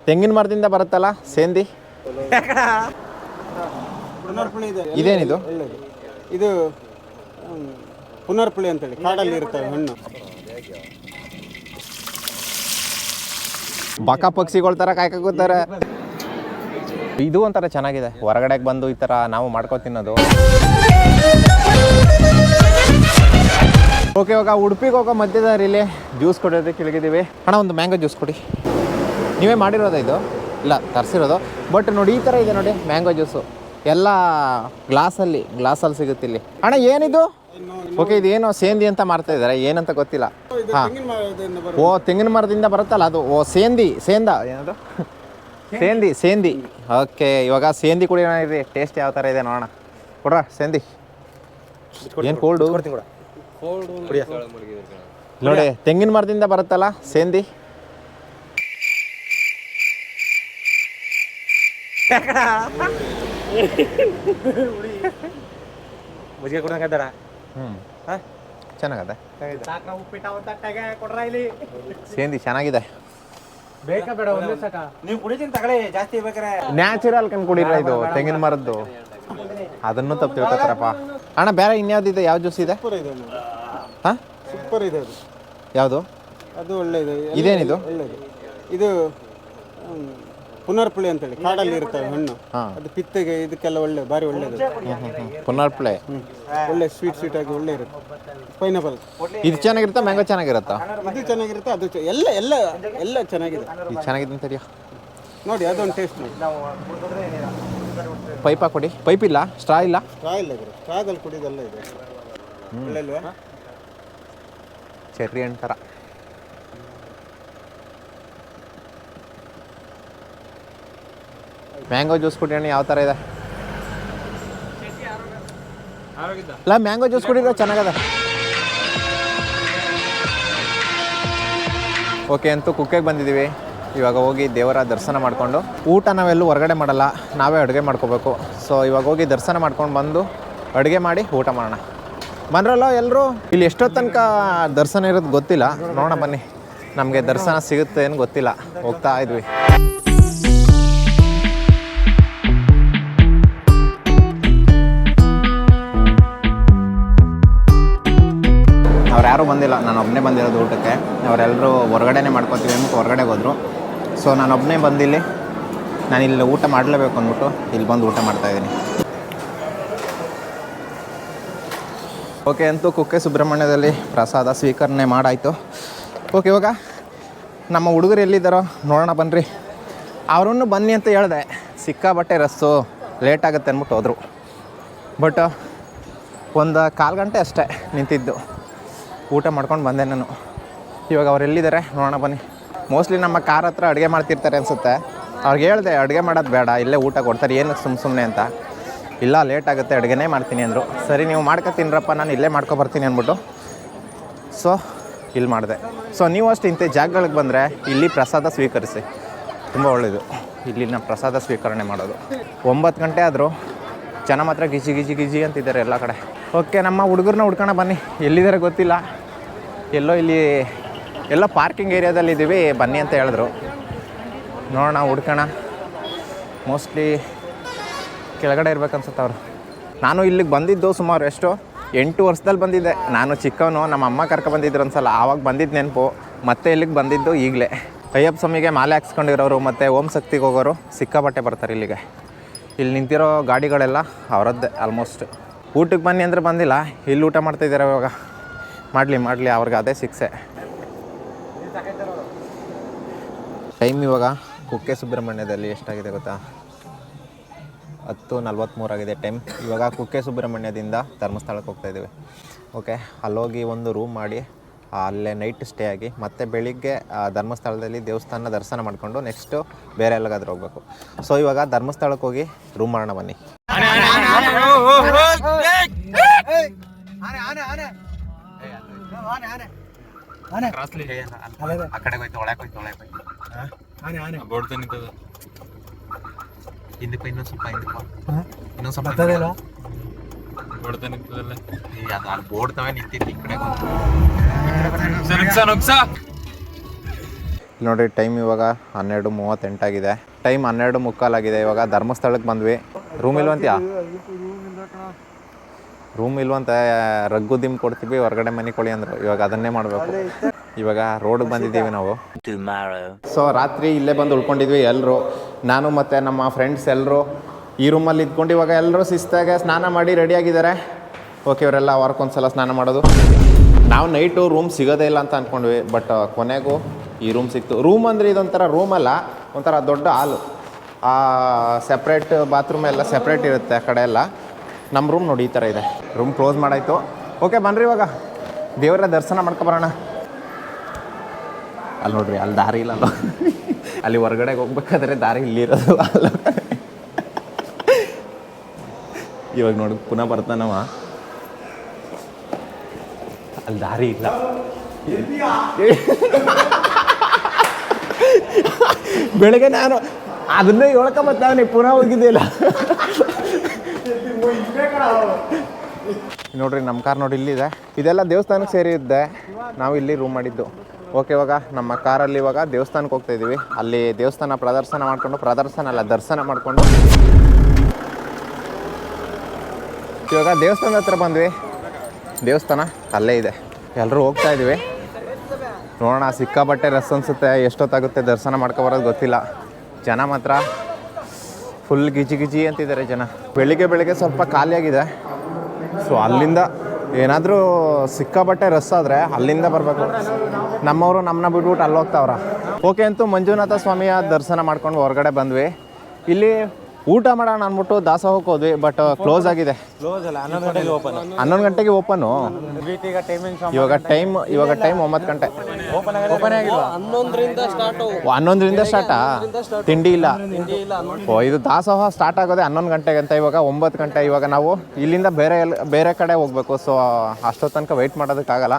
ತೆಂಗಿನ ಮರದಿಂದ ಬರುತ್ತಲ್ಲ ಸೇಂದಿ. ಇದೇನಿದು? ಇದು ಪುನರ್ಪುಳಿ ಅಂತೇಳಿ ಕಾಡಲ್ಲಿ ಇರ್ತವೆ ಹಣ್ಣು. ಬಕ ಪಕ್ಷಿಗಳ ಥರ ಕಾಯ್ಕೋತಾರೆ. ಇದು ಒಂಥರ ಚೆನ್ನಾಗಿದೆ, ಹೊರಗಡೆಗೆ ಬಂದು ಈ ಥರ ನಾವು ಮಾಡ್ಕೊ ತಿನ್ನೋದು. ಓಕೆ, ಇವಾಗ ಉಡುಪಿಗೆ ಹೋಗೋ ಮಧ್ಯದಾರಿಲಿ ಜ್ಯೂಸ್ ಕೊಡೋದಕ್ಕೆ ಇಳಿಗಿದ್ದೀವಿ. ಅಣ್ಣ ಒಂದು ಮ್ಯಾಂಗೋ ಜ್ಯೂಸ್ ಕೊಡಿ. ನೀವೇ ಮಾಡಿರೋದ ಇದು? ಇಲ್ಲ, ತರಿಸಿರೋದು. ಬಟ್ ನೋಡಿ ಈ ಥರ ಇದೆ ನೋಡಿ ಮ್ಯಾಂಗೋ ಜ್ಯೂಸು. ಎಲ್ಲ ಗ್ಲಾಸಲ್ಲಿ ಸಿಗುತ್ತೆ ಇಲ್ಲಿ. ಅಣ್ಣ ಏನಿದು? ಓಕೆ, ಇದೇನೋ ಸೇಂದಿ ಅಂತ ಮಾಡ್ತಾ ಇದ್ದಾರೆ, ಏನಂತ ಗೊತ್ತಿಲ್ಲ. ಹಾಂ, ಓ ತೆಂಗಿನ ಮರದಿಂದ ಬರುತ್ತಲ್ಲ ಅದು. ಓ ಸೇಂದ ಏನದು? ಸೇಂದಿ. ಓಕೆ, ಇವಾಗ ಸೇಂದಿ ಕುಡಿಯೋಣ ಇರಿ. ಟೇಸ್ಟ್ ಯಾವ ಥರ ಇದೆ ನೋಡೋಣ. ಕೊಡ್ರ ಸೇಂದಿ. ಏನು ಕೋಲ್ಡು? ನೋಡಿ ತೆಂಗಿನ ಮರದಿಂದ ಬರುತ್ತಲ್ಲ ಸೇಂದಿ. ಚೆನ್ನಾಗದೆ ಸೇಂದಿ, ಚೆನ್ನಾಗಿದೆ. ನ್ಯಾಚುರಲ್ ಕಣ್ ಕುಡಿರ ಇದು ತೆಂಗಿನ ಮರದ್ದು. ಅದನ್ನು ತಪ್ಪು ತಿಳ್ಕೊತಾರಪ್ಪ. ಅಣ್ಣ ಬೇರೆ ಇನ್ಯಾವ್ದಿದೆ? ಯಾವ ಜ್ಯೂಸ್ ಇದೆ? ಹಾಂ, ಸೂಪರ್ ಇದೆ ಅದು. ಯಾವುದು? ಅದು ಒಳ್ಳೆಯದು. ಇದೇನಿದು? ಒಳ್ಳೆಯದು. ಇದು ಪುನರ್ಪುಳಿ ಅಂತೇಳಿ ಕಾಡಲ್ಲಿ ಇರ್ತವೆ ಹಣ್ಣು. ಅದು ಪಿತ್ತಿಗೆ ಇದಕ್ಕೆಲ್ಲ ಒಳ್ಳೆ, ಭಾರಿ ಒಳ್ಳೆಯದು. ಪುನರ್ಪುಳಿ ಒಳ್ಳೆ ಸ್ವೀಟ್ ಆಗಿ ಒಳ್ಳೆ ಇರುತ್ತೆ. ಪೈನಾಪಲ್ ಇದು ಚೆನ್ನಾಗಿರುತ್ತಾ? ಮ್ಯಾಂಗೋ ಚೆನ್ನಾಗಿರುತ್ತಾ? ಇದು ಚೆನ್ನಾಗಿರುತ್ತೆ, ಅದು ಎಲ್ಲ ಚೆನ್ನಾಗಿದೆ. ಇದು ಚೆನ್ನಾಗಿದೆ ಅಂತರಿಯ ನೋಡಿ, ಅದೊಂದು ಟೇಸ್ಟ್ ನೋಡಿ. ಪೈಪ್ ಕೊಡಿ. ಪೈಪ್ ಇಲ್ಲ, ಸ್ಟ್ರಾ ಇಲ್ಲ. ಸ್ಟ್ರಾ ಇಲ್ಲ ಗುರು, ಸ್ಟ್ರಾದಲ್ಲಿ ಕುಡಿಯೋದೆಲ್ಲ ಇದೆ. ಒಳ್ಳೆಲ್ವಾ? ಚೆರ್ರಿ ಹಣ್ಣು ಥರ. ಮ್ಯಾಂಗೋ ಜ್ಯೂಸ್ ಕುಡಿಯೋಣ ಯಾವ ಥರ ಇದೆ? ಇಲ್ಲ, ಮ್ಯಾಂಗೋ ಜ್ಯೂಸ್ ಕುಡಿದ್ರೆ ಚೆನ್ನಾಗದ. ಓಕೆ, ಅಂತೂ ಕುಕ್ಕೆಗೆ ಬಂದಿದ್ದೀವಿ. ಇವಾಗ ಹೋಗಿ ದೇವರ ದರ್ಶನ ಮಾಡಿಕೊಂಡು, ಊಟ ನಾವೆಲ್ಲೂ ಹೊರಗಡೆ ಮಾಡಲ್ಲ, ನಾವೇ ಅಡುಗೆ ಮಾಡ್ಕೋಬೇಕು. ಸೊ ಇವಾಗ ಹೋಗಿ ದರ್ಶನ ಮಾಡ್ಕೊಂಡು ಬಂದು ಅಡುಗೆ ಮಾಡಿ ಊಟ ಮಾಡೋಣ. ಬಂದ್ರಲ್ಲ ಎಲ್ಲರೂ? ಇಲ್ಲಿ ಎಷ್ಟೊತ್ತು ತನಕ ದರ್ಶನ ಇರೋದು ಗೊತ್ತಿಲ್ಲ, ನೋಡೋಣ ಬನ್ನಿ. ನಮಗೆ ದರ್ಶನ ಸಿಗುತ್ತೆ ಏನು ಗೊತ್ತಿಲ್ಲ, ಹೋಗ್ತಾ ಇದ್ವಿ. ಅವ್ರು ಯಾರೂ ಬಂದಿಲ್ಲ, ನಾನು ಒಬ್ಬನೇ ಬಂದಿರೋದು ಊಟಕ್ಕೆ. ಅವರೆಲ್ಲರೂ ಹೊರಗಡೆನೇ ಮಾಡ್ಕೊತೀವಿ ಅಂದ್ಬಿಟ್ಟು ಹೊರಗಡೆಗೆ ಹೋದರು. ಸೊ ನಾನು ಒಬ್ಬನೇ ಬಂದಿಲ್ಲಿ, ನಾನು ಇಲ್ಲಿ ಊಟ ಮಾಡಲೇಬೇಕು ಅಂದ್ಬಿಟ್ಟು ಇಲ್ಲಿ ಬಂದು ಊಟ ಮಾಡ್ತಾಯಿದ್ದೀನಿ. ಓಕೆ, ಅಂತೂ ಕುಕ್ಕೆ ಸುಬ್ರಹ್ಮಣ್ಯದಲ್ಲಿ ಪ್ರಸಾದ ಸ್ವೀಕರಣೆ ಮಾಡಾಯಿತು. ಓಕೆ, ಇವಾಗ ನಮ್ಮ ಹುಡುಗರು ಎಲ್ಲಿದ್ದಾರೋ ನೋಡೋಣ ಬನ್ನಿರಿ. ಅವರನ್ನು ಬನ್ನಿ ಅಂತ ಹೇಳಿದೆ, ಸಿಕ್ಕಾಬಟ್ಟೆ ರಸ್ಸು, ಲೇಟ್ ಆಗುತ್ತೆ ಅಂದ್ಬಿಟ್ಟು ಹೋದರು. ಬಟ್ ಒಂದು 1/4 ಗಂಟೆ ಅಷ್ಟೇ ನಿಂತಿದ್ದು, ಊಟ ಮಾಡ್ಕೊಂಡು ಬಂದೆ ನಾನು. ಇವಾಗ ಅವ್ರು ಎಲ್ಲಿದ್ದಾರೆ ನೋಡೋಣ ಬನ್ನಿ. ಮೋಸ್ಟ್ಲಿ ನಮ್ಮ ಕಾರ್ ಹತ್ರ ಅಡುಗೆ ಮಾಡ್ತಿರ್ತಾರೆ ಅನಿಸುತ್ತೆ. ಅವ್ರಿಗೆ ಹೇಳಿದೆ ಅಡುಗೆ ಮಾಡೋದು ಬೇಡ, ಇಲ್ಲೇ ಊಟ ಕೊಡ್ತಾರೆ, ಏನು ಸುಮ್ಮನೆ ಅಂತ. ಇಲ್ಲ, ಲೇಟ್ ಆಗುತ್ತೆ, ಅಡುಗೆನೇ ಮಾಡ್ತೀನಿ ಅಂದರು. ಸರಿ ನೀವು ಮಾಡ್ಕೊತೀನಿರಪ್ಪ, ನಾನು ಇಲ್ಲೇ ಮಾಡ್ಕೊಬರ್ತೀನಿ ಅಂದ್ಬಿಟ್ಟು ಸೊ ಇಲ್ಲಿ ಮಾಡಿದೆ. ಸೊ ನೀವು ಅಷ್ಟು ಇಂಥ ಜಾಗಗಳಿಗೆ ಬಂದರೆ ಇಲ್ಲಿ ಪ್ರಸಾದ ಸ್ವೀಕರಿಸಿ, ತುಂಬ ಒಳ್ಳೆಯದು ಇಲ್ಲಿನ ಪ್ರಸಾದ ಸ್ವೀಕರಣೆ ಮಾಡೋದು. 9 ಗಂಟೆ ಆದರೂ ಜನ ಮಾತ್ರ ಗಿಜಿ ಅಂತಿದ್ದಾರೆ ಎಲ್ಲ ಕಡೆ. ಓಕೆ, ನಮ್ಮ ಹುಡುಗರನ್ನ ಹುಡ್ಕೋಣ ಬನ್ನಿ. ಎಲ್ಲಿದ್ದಾರೆ ಗೊತ್ತಿಲ್ಲ, ಎಲ್ಲೋ ಪಾರ್ಕಿಂಗ್ ಏರಿಯಾದಲ್ಲಿ ಇದ್ದೀವಿ, ಬನ್ನಿ ಅಂತ ಹೇಳಿದ್ರು. ನೋಡೋಣ, ಹುಡ್ಕೋಣ. ಮೋಸ್ಟ್ಲಿ ಕೆಳಗಡೆ ಇರ್ಬೇಕನ್ಸುತ್ತೆ ಅವರು. ನಾನು ಇಲ್ಲಿಗೆ ಬಂದಿದ್ದು ಸುಮಾರು 8 ವರ್ಷದಲ್ಲಿ ಬಂದಿದ್ದೆ. ನಾನು ಚಿಕ್ಕವನು, ನಮ್ಮ ಅಮ್ಮ ಕರ್ಕೊಬಂದಿದ್ರು ಒಂದು ಸಲ, ಆವಾಗ ಬಂದಿದ್ದು ನೆನಪು. ಮತ್ತೆ ಇಲ್ಲಿಗೆ ಬಂದಿದ್ದು ಈಗಲೇ. ಅಯ್ಯಪ್ಪ ಸ್ವಾಮಿಗೆ ಮಾಲೆ ಹಾಕ್ಸ್ಕೊಂಡಿರೋರು ಮತ್ತು ಓಂ ಶಕ್ತಿಗೆ ಹೋಗೋರು ಸಿಕ್ಕಾಬಟ್ಟೆ ಬರ್ತಾರೆ ಇಲ್ಲಿಗೆ. ಇಲ್ಲಿ ನಿಂತಿರೋ ಗಾಡಿಗಳೆಲ್ಲ ಅವರದ್ದೇ ಆಲ್ಮೋಸ್ಟ್. ಊಟಕ್ಕೆ ಬನ್ನಿ ಅಂದರೆ ಬಂದಿಲ್ಲ, ಇಲ್ಲಿ ಊಟ ಮಾಡ್ತಾಯಿದ್ದಾರೆ. ಇವಾಗ ಮಾಡಲಿ ಅವ್ರಿಗೆ ಅದೇ ಶಿಕ್ಷೆ. ಟೈಮ್ ಇವಾಗ ಕುಕ್ಕೆ ಸುಬ್ರಹ್ಮಣ್ಯದಲ್ಲಿ ಎಷ್ಟಾಗಿದೆ ಗೊತ್ತಾ? 10:43 ಆಗಿದೆ ಟೈಮ್. ಇವಾಗ ಕುಕ್ಕೆ ಸುಬ್ರಹ್ಮಣ್ಯದಿಂದ ಧರ್ಮಸ್ಥಳಕ್ಕೆ ಹೋಗ್ತಾಯಿದ್ದೀವಿ. ಓಕೆ, ಅಲ್ಲೋಗಿ ಒಂದು ರೂಮ್ ಮಾಡಿ ಅಲ್ಲೇ ನೈಟ್ ಸ್ಟೇ ಆಗಿ ಮತ್ತೆ ಬೆಳಿಗ್ಗೆ ಧರ್ಮಸ್ಥಳದಲ್ಲಿ ದೇವಸ್ಥಾನ ದರ್ಶನ ಮಾಡಿಕೊಂಡು ನೆಕ್ಸ್ಟು ಬೇರೆ ಎಲ್ಲಗಾದ್ರೂ ಹೋಗಬೇಕು. ಸೊ ಇವಾಗ ಧರ್ಮಸ್ಥಳಕ್ಕೆ ಹೋಗಿ ರೂಮ್ ಮಾಡೋಣ ಬನ್ನಿ. ಇನ್ನೊಂದು ಸ್ವಲ್ಪ ಇಲ್ಲಿ ನೋಡಿರಿ ಟೈಮ್ ಇವಾಗ 12:38 ಆಗಿದೆ. ಟೈಮ್ 12:45 ಆಗಿದೆ. ಇವಾಗ ಧರ್ಮಸ್ಥಳಕ್ಕೆ ಬಂದ್ವಿ. ರೂಮ್ ಇಲ್ವಂತ್ಯಾ? ರೂಮ್ ಇಲ್ವಂತ, ರಗ್ಗು ದಿಮ್ ಕೊಡ್ತೀವಿ, ಹೊರಗಡೆ ಮನೆ ಕೊಡಿ ಅಂದರು. ಇವಾಗ ಅದನ್ನೇ ಮಾಡಬೇಕು. ಇವಾಗ ರೋಡಿಗೆ ಬಂದಿದ್ದೀವಿ ನಾವು. ಸೊ ರಾತ್ರಿ ಇಲ್ಲೇ ಬಂದು ಉಳ್ಕೊಂಡಿದ್ವಿ ಎಲ್ಲರೂ. ನಾನು ಮತ್ತು ನಮ್ಮ ಫ್ರೆಂಡ್ಸ್ ಎಲ್ಲರೂ ಈ ರೂಮಲ್ಲಿ ಇದ್ಕೊಂಡು ಇವಾಗ ಎಲ್ಲರೂ ಶಿಸ್ತಾಗೆ ಸ್ನಾನ ಮಾಡಿ ರೆಡಿಯಾಗಿದ್ದಾರೆ. ಓಕೆ, ಇವರೆಲ್ಲ ವಾರಕ್ಕೊಂದ್ಸಲ ಸ್ನಾನ ಮಾಡೋದು. ನಾವು ನೈಟು ರೂಮ್ ಸಿಗೋದೇ ಇಲ್ಲ ಅಂತ ಅಂದ್ಕೊಂಡ್ವಿ, ಬಟ್ ಕೊನೆಗೂ ಈ ರೂಮ್ ಸಿಕ್ತು. ರೂಮ್ ಅಂದರೆ ಇದೊಂಥರ ರೂಮಲ್ಲ, ಒಂಥರ ದೊಡ್ಡ ಹಾಲು. ಸೆಪ್ರೇಟ್ ಬಾತ್ರೂಮ್ ಎಲ್ಲ ಸೆಪ್ರೇಟ್ ಇರುತ್ತೆ ಆ ಕಡೆ ಎಲ್ಲ. ನಮ್ಮ ರೂಮ್ ನೋಡಿ ಈ ಥರ ಇದೆ. Room close ಮಾಡಾಯಿತು. ಓಕೆ ಬನ್ನಿರಿ ಇವಾಗ ದೇವರ ದರ್ಶನ ಮಾಡ್ಕೊಬರೋಣ. ಅಲ್ಲಿ ನೋಡ್ರಿ, ಅಲ್ಲಿ ದಾರಿ ಇಲ್ಲ. ಅಲ್ಲಿ ಹೊರಗಡೆಗೆ ಹೋಗ್ಬೇಕಾದ್ರೆ ದಾರಿ ಇಲ್ಲಿರೋದು ಅಲ್ಲ. ಇವಾಗ ನೋಡಿ ಪುನಃ ಬರ್ತಾನವ. ಅಲ್ಲಿ ದಾರಿ ಇಲ್ಲ. ಬೆಳಗ್ಗೆ ನಾನು ಅದನ್ನೇ ಹೇಳ್ಕೊಂಬತ್ತಾವನಿ, ಪುನಃ ಹೋಗಿದ್ದಿಲ್ಲ. ನೋಡ್ರಿ ನಮ್ಮ ಕಾರ್ ನೋಡಿ ಇಲ್ಲಿದೆ. ಇದೆಲ್ಲ ದೇವಸ್ಥಾನಕ್ಕೆ ಸೇರಿದ್ದೆ. ನಾವು ಇಲ್ಲಿ ರೂಮ್ ಮಾಡಿದ್ದು. ಓಕೆ, ಇವಾಗ ನಮ್ಮ ಕಾರಲ್ಲಿ ಇವಾಗ ದೇವಸ್ಥಾನಕ್ಕೆ ಹೋಗ್ತಾ ಇದ್ದೀವಿ. ಅಲ್ಲಿ ದೇವಸ್ಥಾನ ದರ್ಶನ ಮಾಡಿಕೊಂಡು ಇವಾಗ ದೇವಸ್ಥಾನದ ಹತ್ರ ಬಂದ್ವಿ. ದೇವಸ್ಥಾನ ಅಲ್ಲೇ ಇದೆ. ಎಲ್ಲರೂ ಹೋಗ್ತಾ ಇದ್ದೀವಿ. ನೋಡೋಣ, ಸಿಕ್ಕಾಬಟ್ಟೆ ರಸ್ ಅನಿಸುತ್ತೆ. ಎಷ್ಟೊತ್ತಾಗುತ್ತೆ ದರ್ಶನ ಮಾಡ್ಕೊಬರೋದು ಗೊತ್ತಿಲ್ಲ. ಜನ ಮಾತ್ರ ಫುಲ್ ಗಿಜಿ ಅಂತಿದ್ದಾರೆ ಜನ. ಬೆಳಿಗ್ಗೆ ಸ್ವಲ್ಪ ಖಾಲಿಯಾಗಿದೆ. ಸೊ ಅಲ್ಲಿಂದ ಏನಾದರೂ ಸಿಕ್ಕಾಬಟ್ಟೆ ರಸ್ ಆದರೆ ಅಲ್ಲಿಂದ ಬರಬೇಕು. ನಮ್ಮವರು ನಮ್ಮನ್ನ ಬಿಟ್ಬಿಟ್ಟು ಅಲ್ಲಿ ಹೋಗ್ತಾವ್ರ. ಓಕೆ ಅಂತೂ ಮಂಜುನಾಥ ಸ್ವಾಮಿಯ ದರ್ಶನ ಮಾಡ್ಕೊಂಡು ಹೊರಗಡೆ ಬಂದ್ವಿ. ಇಲ್ಲಿ ಊಟ ಮಾಡೋಣ ಅಂದ್ಬಿಟ್ಟು ದಾಸೋಹಕ್ಕೆ ಹೋದ್ವಿ, ಬಟ್ ಕ್ಲೋಸ್ ಆಗಿದೆ. 11 ಗಂಟೆಗೆ ಓಪನು. ಇವಾಗ ಟೈಮ್ 9 ಗಂಟೆ. 11ರಿಂದ ಸ್ಟಾರ್ಟಾ? ತಿಂಡಿ ಇಲ್ಲ. ಇದು ದಾಸೋಹ ಸ್ಟಾರ್ಟ್ ಆಗೋದೆ 11 ಗಂಟೆಗೆ ಅಂತ. ಇವಾಗ 9 ಗಂಟೆ. ಇವಾಗ ನಾವು ಇಲ್ಲಿಂದ ಬೇರೆ ಕಡೆ ಹೋಗ್ಬೇಕು. ಸೊ ಅಷ್ಟೊತ್ತು ತನಕ ವೆಯ್ಟ್ ಮಾಡೋದಕ್ಕಾಗಲ್ಲ.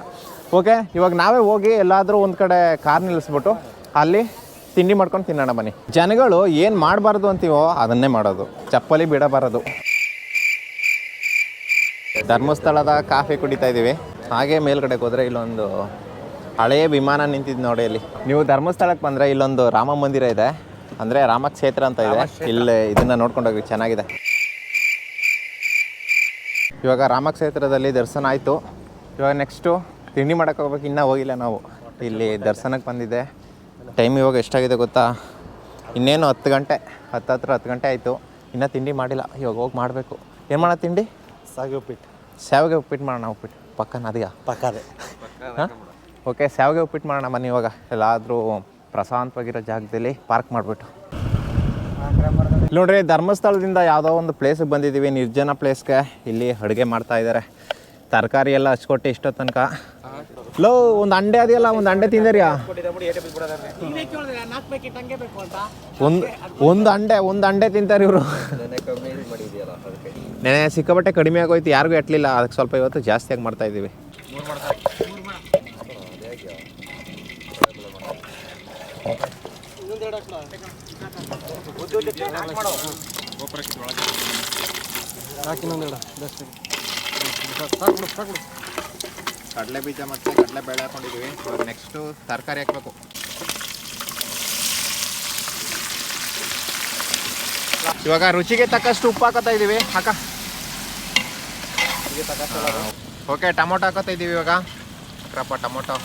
ಓಕೆ, ಇವಾಗ ನಾವೇ ಹೋಗಿ ಎಲ್ಲಾದರೂ ಒಂದು ಕಡೆ ಕಾರ್ ನಿಲ್ಲಿಸ್ಬಿಟ್ಟು ಅಲ್ಲಿ ತಿಂಡಿ ಮಾಡ್ಕೊಂಡು ತಿನ್ನೋಣ ಬನ್ನಿ. ಜನಗಳು ಏನು ಮಾಡಬಾರ್ದು ಅಂತೀವೋ ಅದನ್ನೇ ಮಾಡೋದು. ಚಪ್ಪಲಿ ಬಿಡಬಾರದು. ಧರ್ಮಸ್ಥಳದ ಕಾಫಿ ಕುಡಿತಾ ಇದ್ದೀವಿ. ಹಾಗೆ ಮೇಲ್ಗಡೆಗೆ ಹೋದರೆ ಇಲ್ಲೊಂದು ಹಳೆಯ ವಿಮಾನ ನಿಂತಿದ್ದು ನೋಡಿ. ಅಲ್ಲಿ ನೀವು ಧರ್ಮಸ್ಥಳಕ್ಕೆ ಬಂದರೆ ಇಲ್ಲೊಂದು ರಾಮ ಮಂದಿರ ಇದೆ, ಅಂದರೆ ರಾಮಕ್ಷೇತ್ರ ಅಂತ ಇದೆ. ಇಲ್ಲಿ ಇದನ್ನು ನೋಡ್ಕೊಂಡೋಗಿ, ಚೆನ್ನಾಗಿದೆ. ಇವಾಗ ರಾಮಕ್ಷೇತ್ರದಲ್ಲಿ ದರ್ಶನ ಆಯಿತು. ಇವಾಗ ನೆಕ್ಸ್ಟು ತಿಂಡಿ ಮಾಡೋಕ್ಕೆ ಹೋಗ್ಬೇಕು. ಇನ್ನೂ ಹೋಗಿಲ್ಲ ನಾವು. ಇಲ್ಲಿ ದರ್ಶನಕ್ಕೆ ಬಂದಿದ್ದೆ. ಟೈಮ್ ಇವಾಗ ಎಷ್ಟಾಗಿದೆ ಗೊತ್ತಾ? ಇನ್ನೇನು 10 ಗಂಟೆ, 10 ಗಂಟೆ ಆಯಿತು. ಇನ್ನೂ ತಿಂಡಿ ಮಾಡಿಲ್ಲ. ಇವಾಗ ಹೋಗಿ ಮಾಡಬೇಕು. ಏನು ಮಾಡೋಣ ತಿಂಡಿ? ಶಾವಿಗೆ ಉಪ್ಪಿಟ್ಟು ಮಾಡೋಣ. ಉಪ್ಪಿಟ್ಟು ಪಕ್ಕನ ಅದೆಯಾ? ಪಕ್ಕದೇ. ಹಾಂ, ಓಕೆ, ಶಾವಿಗೆ ಉಪ್ಪಿಟ್ಟು ಮಾಡೋಣ ಬನ್ನಿ. ಇವಾಗ ಎಲ್ಲಾದರೂ ಪ್ರಶಾಂತವಾಗಿರೋ ಜಾಗದಲ್ಲಿ ಪಾರ್ಕ್ ಮಾಡಿಬಿಟ್ಟು. ನೋಡ್ರಿ, ಧರ್ಮಸ್ಥಳದಿಂದ ಯಾವುದೋ ಒಂದು ಪ್ಲೇಸಿಗೆ ಬಂದಿದ್ದೀವಿ, ನಿರ್ಜನ ಪ್ಲೇಸ್ಗೆ. ಇಲ್ಲಿ ಅಡುಗೆ ಮಾಡ್ತಾ ಇದ್ದಾರೆ. ತರಕಾರಿ ಎಲ್ಲ ಹಚ್ಕೊಟ್ಟು ಇಷ್ಟೋ ತನಕ. ಒಂದು ಅಂಡೆ ಅದೆಯಲ್ಲ, ಒಂದು ಅಂಡೆ ತಿಂದರಿಯಾ? ಒಂದು ಅಂಡೆ ತಿಂತಾರೆ ಇವರು. ನೆನೆ ಸಿಕ್ಕಾಬಟ್ಟೆ ಕಡಿಮೆ ಆಗೋಯ್ತು, ಯಾರಿಗೂ ಎಟ್ಲಿಲ್ಲ. ಅದಕ್ಕೆ ಸ್ವಲ್ಪ ಇವತ್ತು ಜಾಸ್ತಿಯಾಗಿ ಮಾಡ್ತಾ ಇದ್ದೀವಿ. ಕಡಲೆ ಬೀಜ ಮತ್ತು ಕಡಲೆ ಬೇಳೆ ಹಾಕೊಂಡಿದ್ದೀವಿ. ಇವಾಗ ನೆಕ್ಸ್ಟು ತರಕಾರಿ ಹಾಕಬೇಕು. ಇವಾಗ ರುಚಿಗೆ ತಕ್ಕಷ್ಟು ಉಪ್ಪು ಹಾಕೋತಾ ಇದ್ದೀವಿ. ಓಕೆ, ಟೊಮೊಟೊ ಹಾಕೋತಾ ಇದ್ದೀವಿ ಇವಾಗ. ಟೊಮೊಟೊ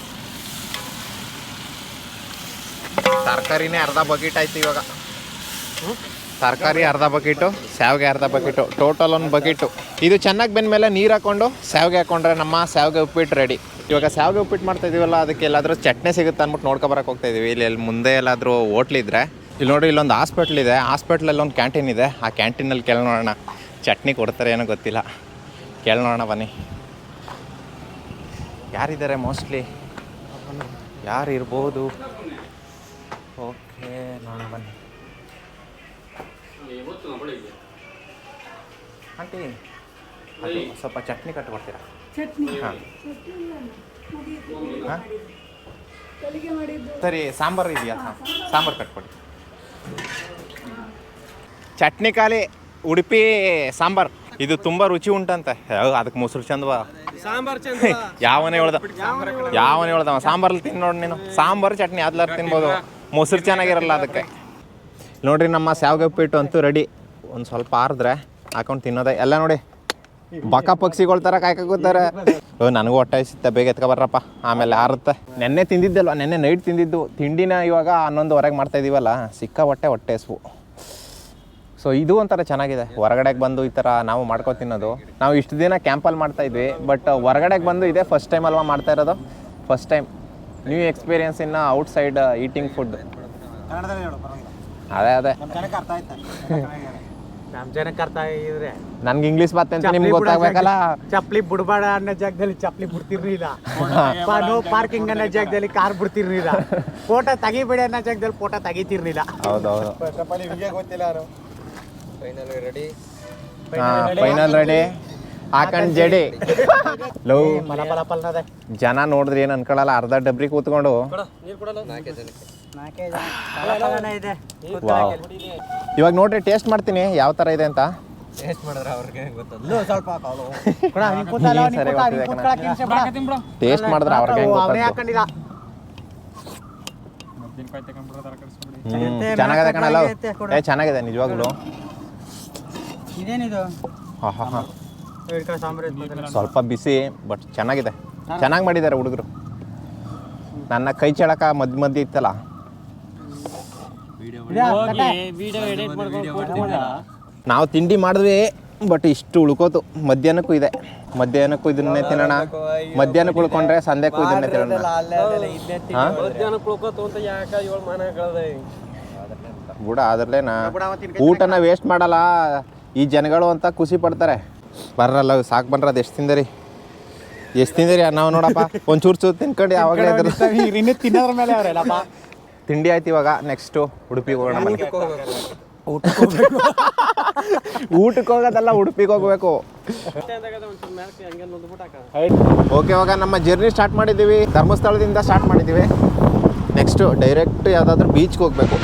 ತರಕಾರಿನೇ ಅರ್ಧ ಬಕೆಟ್ ಆಯ್ತು ಇವಾಗ. ತರಕಾರಿ ಅರ್ಧ ಬಕೆಟು, ಶಾವಿಗೆ ಅರ್ಧ ಬಕೆಟು, ಟೋಟಲ್ 1 ಬಕೆಟು. ಇದು ಚೆನ್ನಾಗಿ ಬೆಂದಮೇಲೆ ನೀರು ಹಾಕ್ಕೊಂಡು ಶಾವಿಗೆ ಹಾಕ್ಕೊಂಡ್ರೆ ನಮ್ಮ ಶಾವಿಗೆ ಉಪ್ಪಿಟ್ಟು ರೆಡಿ. ಇವಾಗ ಶಾವಿಗೆ ಉಪ್ಪಿಟ್ಟು ಮಾಡ್ತಾ ಇದೀವಲ್ಲ, ಅದಕ್ಕೆ ಎಲ್ಲಾದರೂ ಚಟ್ನಿ ಸಿಗುತ್ತೆ ಅಂದ್ಬಿಟ್ಟು ನೋಡ್ಕೊಬರಕ್ಕೆ ಹೋಗ್ತಾ ಇದೀವಿ. ಇಲ್ಲಿ ಮುಂದೆ ಎಲ್ಲಾದರೂ ಹೋಟ್ಲಿದ್ರೆ ಇಲ್ಲಿ ನೋಡಿ, ಇಲ್ಲೊಂದು ಹಾಸ್ಪಿಟ್ಲ್ ಇದೆ. ಹಾಸ್ಪಿಟ್ಲಲ್ಲಿ ಒಂದು ಕ್ಯಾಂಟೀನ್ ಇದೆ. ಆ ಕ್ಯಾಂಟೀನಲ್ಲಿ ಕೇಳಿ ನೋಡೋಣ, ಚಟ್ನಿ ಕೊಡ್ತಾರೆ ಏನೋ ಗೊತ್ತಿಲ್ಲ. ಕೇಳಿ ನೋಡೋಣ ಬನ್ನಿ. ಯಾರಿದ್ದಾರೆ ಮೋಸ್ಟ್ಲಿ? ಯಾರು ಇರ್ಬೋದು? ಓಕೆ, ನೋಡೋಣ ಬನ್ನಿ. ಆಂಟಿ, ಅದು ಸ್ವಲ್ಪ ಚಟ್ನಿ ಕಟ್ಕೊಡ್ತೀರಾ? ಹಾಂ ಹಾಂ, ಸರಿ. ಸಾಂಬಾರು ಇದೆಯಾ? ಸಾಂಬಾರು ಕಟ್ಕೊಡಿ. ಚಟ್ನಿ ಖಾಲಿ. ಉಡುಪಿ ಸಾಂಬಾರು ಇದು ತುಂಬ ರುಚಿ ಉಂಟಂತೆ. ಅದಕ್ಕೆ ಮೊಸರು ಚಂದವಾ? ಯಾವನೇ ಹೇಳ್ದವ ಸಾಂಬಾರಲ್ಲಿ ತಿನ್ ನೋಡಿ ನೀನು. ಸಾಂಬಾರು ಚಟ್ನಿ ಅದಲಾರು ತಿನ್ಬೋದು. ಮೊಸರು ಚೆನ್ನಾಗಿರಲ್ಲ ಅದಕ್ಕೆ. ನೋಡಿರಿ ನಮ್ಮ ಶಾವಿಗೆ ಉಪ್ಪಿಟ್ಟು ಅಂತೂ ರೆಡಿ. ಒಂದು ಸ್ವಲ್ಪ ಆರಿದ್ರೆ ಹಾಕೊಂಡು ತಿನ್ನೋದೆ ಎಲ್ಲ ನೋಡಿ. ಬಕ ಪಕ್ಷಿಗಳ ಥರ ಕಾಯ್ಕೋತಾರೆ. ನನಗೂ ಹೊಟ್ಟೆ ಸಿತ್ತೆ, ಬೇಗ ಎತ್ಕೊಬರ್ರಪ್ಪ, ಆಮೇಲೆ ಆರುತ್ತೆ. ನೆನ್ನೆ ತಿಂದಿದ್ದಲ್ವ, ನೆನ್ನೆ ನೈಟ್ ತಿಂದಿದ್ದು ತಿಂಡಿನ ಇವಾಗ 11:15 ಮಾಡ್ತಾಯಿದ್ದೀವಲ್ಲ, ಸಿಕ್ಕ ಹೊಟ್ಟೆ ಹಸ್ವು. ಸೊ ಇದು ಒಂಥರ ಚೆನ್ನಾಗಿದೆ. ಹೊರಗಡೆಗೆ ಬಂದು ಈ ಥರ ನಾವು ಮಾಡ್ಕೊ ತಿನ್ನೋದು. ನಾವು ಇಷ್ಟು ದಿನ ಕ್ಯಾಂಪಲ್ಲಿ ಮಾಡ್ತಾಯಿದ್ವಿ, ಬಟ್ ಹೊರಗಡೆಗೆ ಬಂದು ಇದೇ ಫಸ್ಟ್ ಟೈಮ್ ಅಲ್ವಾ ಮಾಡ್ತಾ ಇರೋದು. First time new experience in outside eating food. ಅದೇ ನಮ್ಮ ಜನಕ್ಕೆ ಅರ್ಥ ಆಗಿದ್ರೆ ನನ್ಗೆ ಇಂಗ್ಲೀಷ್ ಬತ್ತೆ ಅಂತ ನಿಮ್ಗೆ ಗೊತ್ತಾಗಬೇಕಲ್ಲ. ಚಪ್ಪಲಿ ಬಿಡಬೇಡ ಅನ್ನೋ ಜಾಗದಲ್ಲಿ ಚಪ್ಪಲಿ ಬಿಡ್ತಿರ್ಲಿಲ್ಲ. ನೋ ಪಾರ್ಕಿಂಗ್ ಅನ್ನೋ ಜಾಗದಲ್ಲಿ ಕಾರ್ ಬಿಡ್ತಿರ್ಲಿಲ್ಲ. ಫೋಟೋ ತೆಗಿಬೇಡಿ ಅನ್ನೋ ಜಾಗದಲ್ಲಿ ಫೋಟೋ ತೆಗಿತಿರ್ಲಿಲ್ಲ. ಹೌದೌದು. ಗೊತ್ತಿಲ್ಲ. ಫೈನಲ್ ರೆಡಿ ಹಾಕಂಡ್ ಜಡಿ. ಲವ್ ಜನ ನೋಡಿದ್ರೆ ಏನು ಅನ್ಕೊಳ್ಳಲ್ಲ. ಅರ್ಧ ಡಬ್ರಿ ಕೂತ್ಕೊಂಡು ಇವಾಗ ನೋಡ್ರಿ ಟೇಸ್ಟ್ ಮಾಡ್ತೀನಿ ಯಾವ ಥರ ಇದೆ ಅಂತ. ಟೇಸ್ಟ್ ಮಾಡಿದ್ರೆ ಅವ್ರಿಗೆ ಚೆನ್ನಾಗಿದೆ ಕಣಲ್ಲ. ಚೆನ್ನಾಗಿದೆ ನಿಜವಾಗ್ಲು. ಹಾಂ ಹಾಂ ಹಾಂ, ಸ್ವಲ್ಪ ಬಿಸಿ ಬಟ್ ಚೆನ್ನಾಗಿದೆ. ಚೆನ್ನಾಗಿ ಮಾಡಿದ್ದಾರೆ ಹುಡುಗರು. ನನ್ನ ಕೈ ಚಳಕ ಮಧ್ಯೆ ಇತ್ತಲ್ಲ. ನಾವು ತಿಂಡಿ ಮಾಡಿದ್ವಿ ಬಟ್ ಇಷ್ಟು ಉಳ್ಕೋತು. ಮಧ್ಯಾಹ್ನಕ್ಕೂ ಇದೆ. ಮಧ್ಯಾಹ್ನಕ್ಕೂ ಇದನ್ನೇ ತಿನ್ನೋಣ. ಮಧ್ಯಾಹ್ನಕ್ಕೆ ಉಳ್ಕೊಂಡ್ರೆ ಸಂಧ್ಯಾಕ್ಕೂ ಇದನ್ನೇ ತಿನ್ನೋಣ. ಬುಡ ಅದ್ರಲ್ಲೇನಾ ಊಟನ ವೇಸ್ಟ್ ಮಾಡಲ್ಲ ಈ ಜನಗಳು ಅಂತ ಖುಷಿ ಪಡ್ತಾರೆ. ಬರ್ರಲ್ಲ ಸಾಕು ಬನ್ರ. ಅದು ಎಷ್ಟು ತಿಂದಿರಿ ನಾವು ನೋಡಪ್ಪ. ಒಂಚೂರು ಚೂರು ತಿನ್ಕೊಂಡು ಯಾವಾಗಲೇ ತಿನ್ನೋದ್ರ ಮೇಲೆ ಅವರೆಲ್ಲಪ್ಪ. ತಿಂಡಿ ಆಯ್ತು. ಇವಾಗ ನೆಕ್ಸ್ಟು ಉಡುಪಿಗೆ ಹೋಗೋಣ. ಊಟಕ್ಕೆ ಹೋಗೋದಲ್ಲ, ಉಡುಪಿಗೆ ಹೋಗ್ಬೇಕು. ಓಕೆ, ಇವಾಗ ನಮ್ಮ ಜರ್ನಿ ಸ್ಟಾರ್ಟ್ ಮಾಡಿದ್ದೀವಿ. ಧರ್ಮಸ್ಥಳದಿಂದ ಸ್ಟಾರ್ಟ್ ಮಾಡಿದ್ದೀವಿ. ನೆಕ್ಸ್ಟು ಡೈರೆಕ್ಟ್ ಯಾವುದಾದ್ರೂ ಬೀಚ್ಗೆ ಹೋಗ್ಬೇಕು.